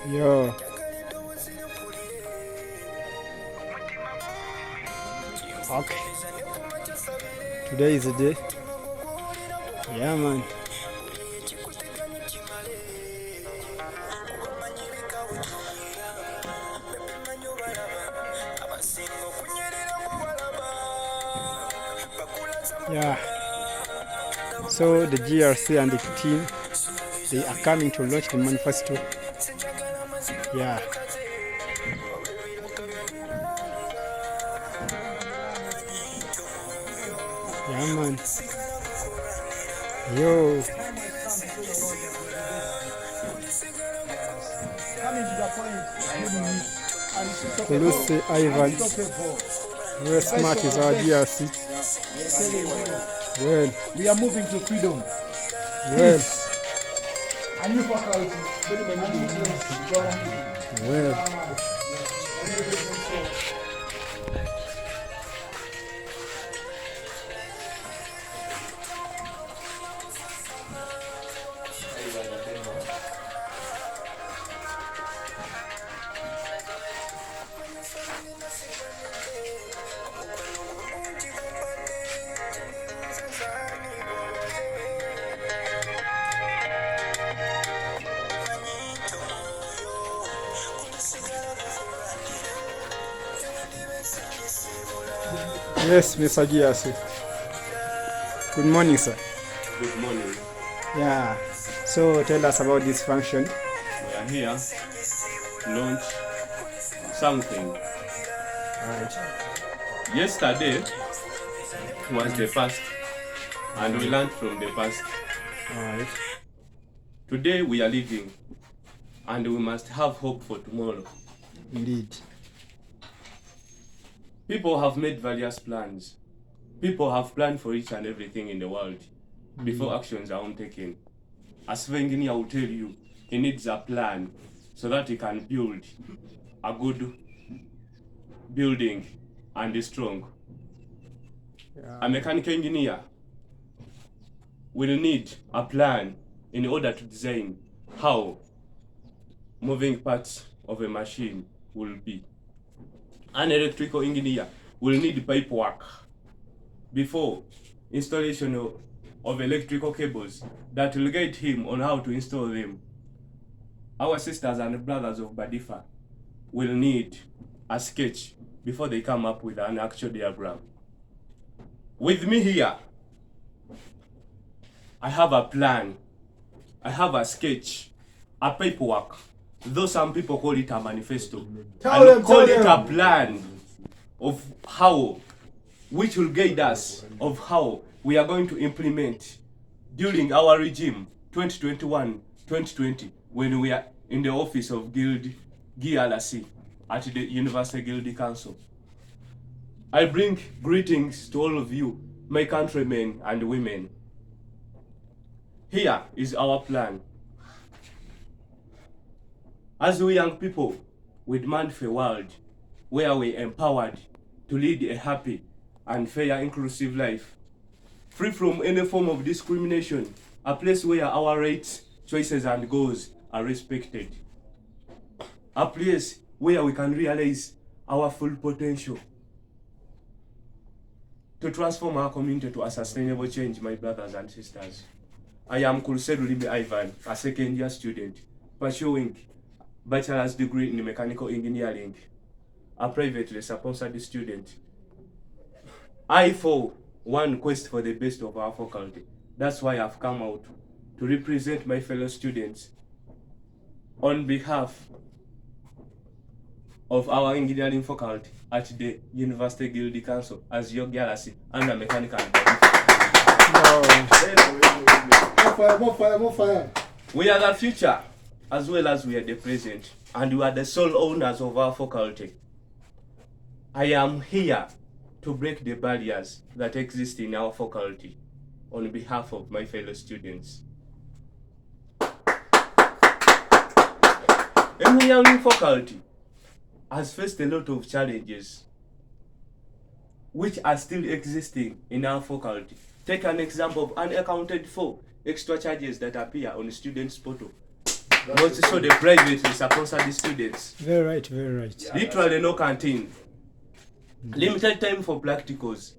Yo. Okay. Today is the day. Yeah, man. Yeah. So the GRC and the team, they are coming to launch the manifesto. Yeah. Yeah, man. Yo. Kuluse Ivan. Very smart is our GRC. Well. We are moving to freedom. Well. A new faculty. Well. Yes, Mr. GRC. Good morning, sir. Good morning. Yeah. So tell us about this function. We are here to launch something. Alright. Yesterday was the past, and we learned from the past. Alright. Today we are living, and we must have hope for tomorrow. Indeed. People have made various plans. People have planned for each and everything in the world before actions are taken. As the engineer will tell you, he needs a plan so that he can build a good building and is strong. Yeah. A mechanical engineer will need a plan in order to design how moving parts of a machine will be. An electrical engineer will need paperwork before installation of electrical cables that will guide him on how to install them. Our sisters and brothers of Badifa will need a sketch before they come up with an actual diagram. With me here, I have a plan, I have a sketch, a paperwork, though some people call it a manifesto, call it a plan of how, which will guide us of how we are going to implement during our regime 2021-2020 when we are in the office of GRC at the University Guild Council. I bring greetings to all of you, my countrymen and women. Here is our plan. As we young people, we demand for a world where we are empowered to lead a happy and fair, inclusive life, free from any form of discrimination, a place where our rights, choices, and goals are respected, a place where we can realize our full potential to transform our community to a sustainable change, my brothers and sisters. I am Kuluse Lulimi Ivan, a second-year student, pursuing bachelor's degree in mechanical engineering, a privately sponsored student. I, for one, quest for the best of our faculty. That's why I've come out to represent my fellow students on behalf of our engineering faculty at the University Guild Council as your GRC and a mechanical. More fire. We are the future as well as we are the present, and we are the sole owners of our faculty. I am here to break the barriers that exist in our faculty on behalf of my fellow students. Engineering faculty has faced a lot of challenges which are still existing in our faculty. Take an example of unaccounted for extra charges that appear on the students' portal. But so the privately sponsored students. Very right, very right. Literally no canteen. Limited time for practicals.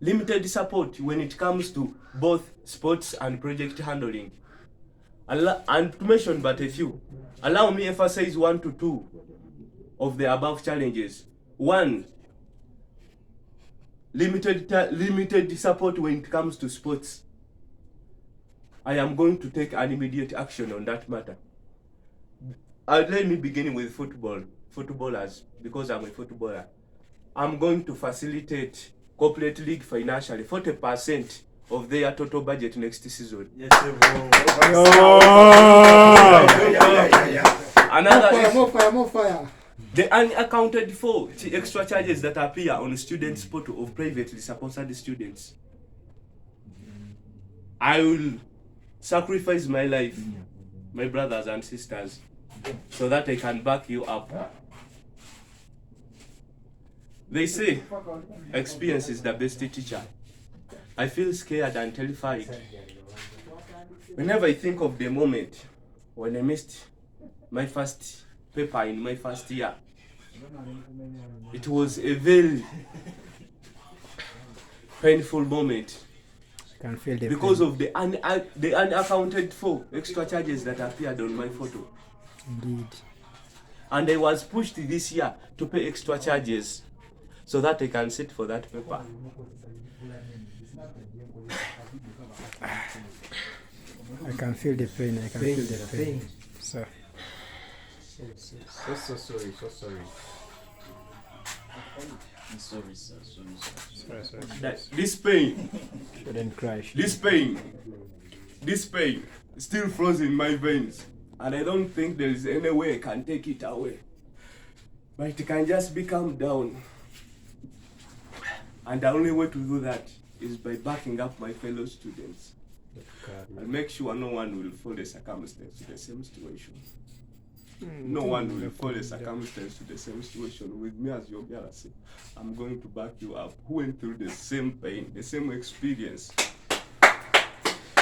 Limited support when it comes to both sports and project handling. And to mention but a few, allow me emphasize 1 to 2 of the above challenges. 1, limited support when it comes to sports. I am going to take an immediate action on that matter. Let me begin with footballers, because I'm a footballer. I'm going to facilitate corporate league financially 40% of their total budget next season. Yes, Another More fire. the unaccounted for extra charges that appear on students' portal of privately sponsored students. I will sacrifice my life, my brothers and sisters, so that I can back you up. They say experience is the best teacher. I feel scared and terrified whenever I think of the moment when I missed my first paper in my first year. It was a very painful moment Can feel the because pain. of the unaccounted for extra charges that appeared on my photo. Indeed. And I was pushed this year to pay extra charges so that I can sit for that paper. I can feel the pain. I can feel the pain. So, So sorry. Sorry, sir. sorry. That this pain Shouldn't crash. this pain still flows in my veins, and I don't think there is any way I can take it away. But it can just be calmed down. And the only way to do that is by backing up my fellow students. And make sure no one will fall a circumstance to the same situation. No one will fall a circumstance to the same situation with me as your GRC. I'm going to back you up. Who went through the same pain, the same experience.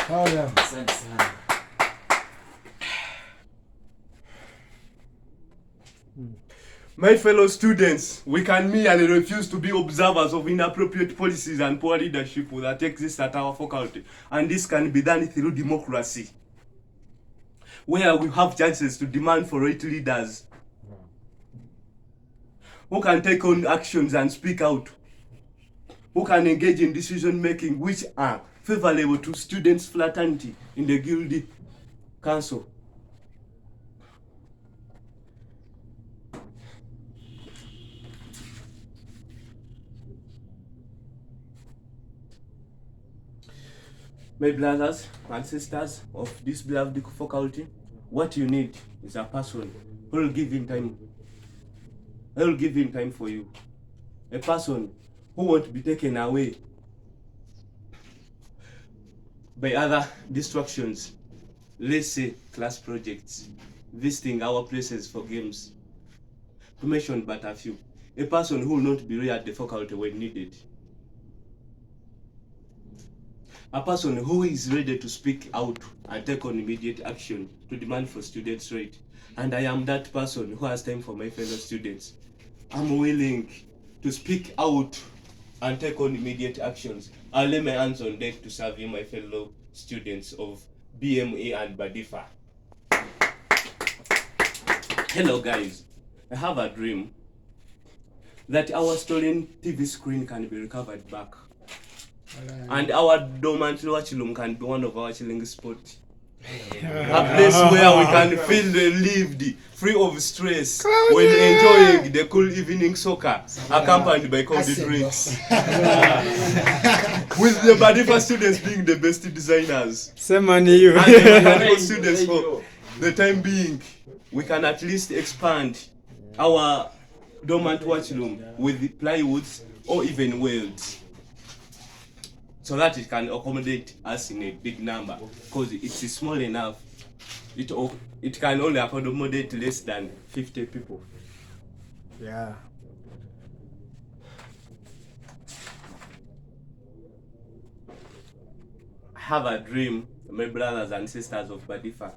Asante sana. My fellow students, we can merely refuse to be observers of inappropriate policies and poor leadership that exist at our faculty. And this can be done through democracy, where we have chances to demand for right leaders who can take on actions and speak out, who can engage in decision making which are favorable to students' fraternity in the Guild Council. My brothers and sisters of this beloved faculty, what you need is a person who will give in time. I will give in time for you. A person who won't be taken away by other distractions. Let's say class projects, visiting our places for games. To mention but a few. A person who will not be at the faculty when needed. A person who is ready to speak out and take on immediate action to demand for students' right. And I am that person who has time for my fellow students. I'm willing to speak out and take on immediate actions. I'll lay my hands on deck to serve you, my fellow students of BMA and Badifa. Hello guys, I have a dream that our stolen TV screen can be recovered back. And our dormant watchroom can be one of our chilling spots. A place where we can feel relieved, free of stress, when enjoying the cool evening soccer, accompanied by cold drinks. With the Badifa students being the best designers. Same money you. And the mechanical students for the time being, we can at least expand our dormant watchroom with plywoods or even welds, so that it can accommodate us in a big number, because it's small enough. It can only accommodate less than 50 people. Yeah. I have a dream, my brothers and sisters of Badifa,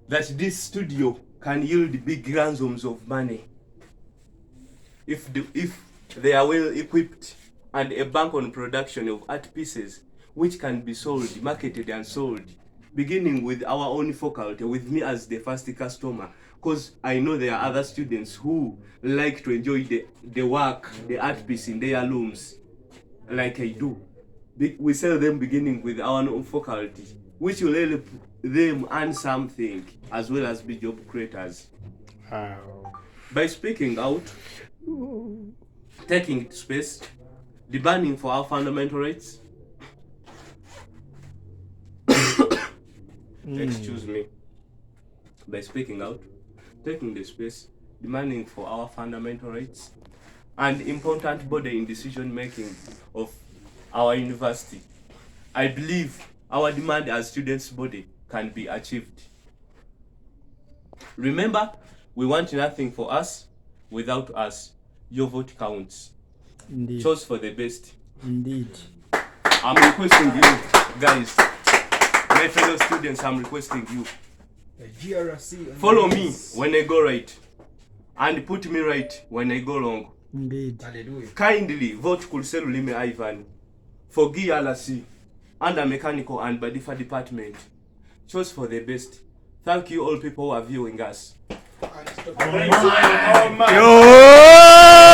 that this studio can yield big ransoms of money if they are well equipped, and a bank on production of art pieces which can be sold, marketed and sold, beginning with our own faculty, with me as the first customer, because I know there are other students who like to enjoy the work, the art piece in their rooms, like I do. We sell them beginning with our own faculty, which will help them earn something as well as be job creators. Wow. By speaking out, taking space, demanding for our fundamental rights. Excuse me. By speaking out, taking the space, demanding for our fundamental rights, and important body in decision making of our university, I believe our demand as students' body can be achieved. Remember, we want nothing for us without us. Your vote counts. Indeed. Choose for the best. Indeed. I'm requesting you, guys, my fellow students, I'm requesting you. The GRC. Follow me when I go right, and put me right when I go wrong. Indeed. Hallelujah. Kindly vote Kuluse Lulimi Ivan for GRC under mechanical and Badifa department. Choose for the best. Thank you all people who are viewing us. And stop. Yo!